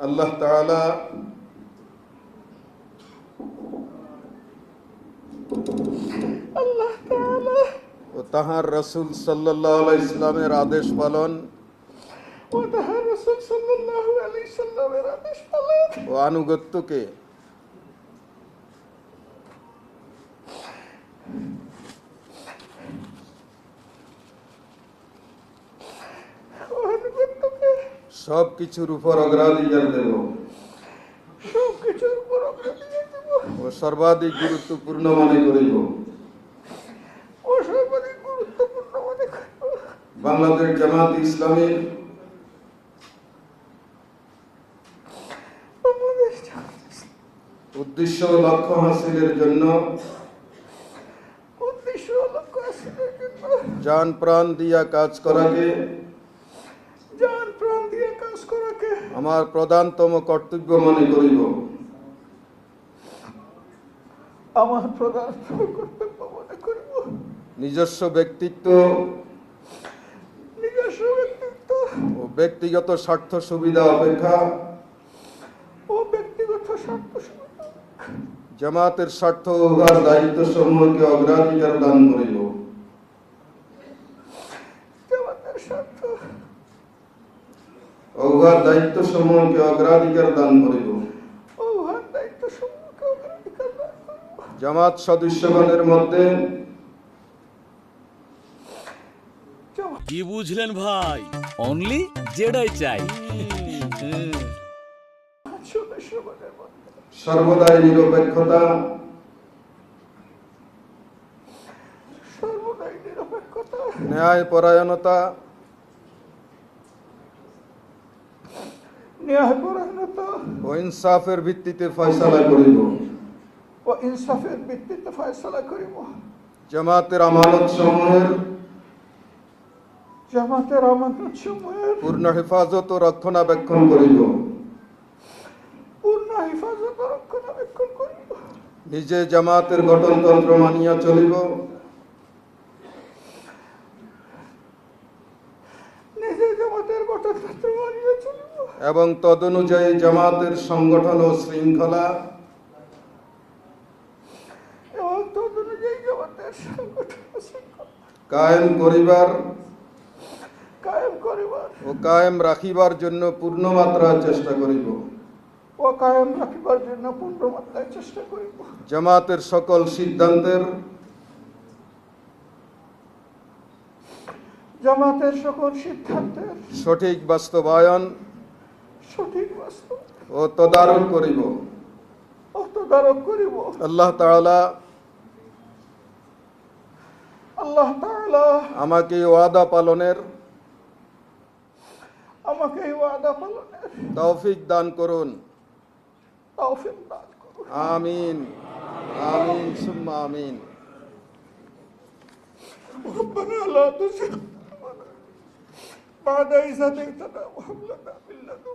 আল্লাহ তাআলা ও তাহার রাসূল সাল্লাল্লাহু আলাইহি সাল্লামের আদেশ পালন ও আনুগত্যকে সব কিছুর উপর অগ্রাধিকার দেব ও সর্বাধিক গুরুত্বপূর্ণ মনে করিব। বাংলাদেশ জামাত ইসলামীর উদ্দেশ্য ও লক্ষ্য হাসিলের জন্য জান প্রাণ দিয়া কাজ করাকে আমার প্রধানতম কর্তব্য মনে করিব। নিজস্ব ব্যক্তিত্ব ও ব্যক্তিগত স্বার্থ সুবিধা অপেক্ষা জামাতের স্বার্থ ও দায়িত্ব সমূহকে অগ্রাধিকার দান করিব। দায়িত্ব সমূহকে অগ্রাধিকার দান করিব। জামাত সদস্যগণের মধ্যে কি বুঝলেন ভাই? অনলি যেটাই চাই। সর্বদাই নিরপেক্ষতা ন্যায় পরায়ণতা ও ইনসাফের ভিত্তিতে ফয়সালা করিব। জামাতের আমানত সমূহের পূর্ণ হেফাজত ও রক্ষণাবেক্ষণ করিব। নিজে জামাতের গঠনতন্ত্র মানিয়া চলিব এবং তদনুযায়ী জামাতের সংগঠন ও শৃঙ্খলা কায়েম করিবার ও কায়েম রাখিবার জন্য পূর্ণ মাত্রায় চেষ্টা করিব। জামাতের সকল সিদ্ধান্তের সঠিক বাস্তবায়ন ও তদারক করিব। আল্লাহ তাআলা আমাকে ওয়াদা পালনের তৌফিক দান করুন। আমিন আমিন সুম্মা আমিন। ربنا لا تزغ بعد إذ هديتنا وهب لنا من لدنك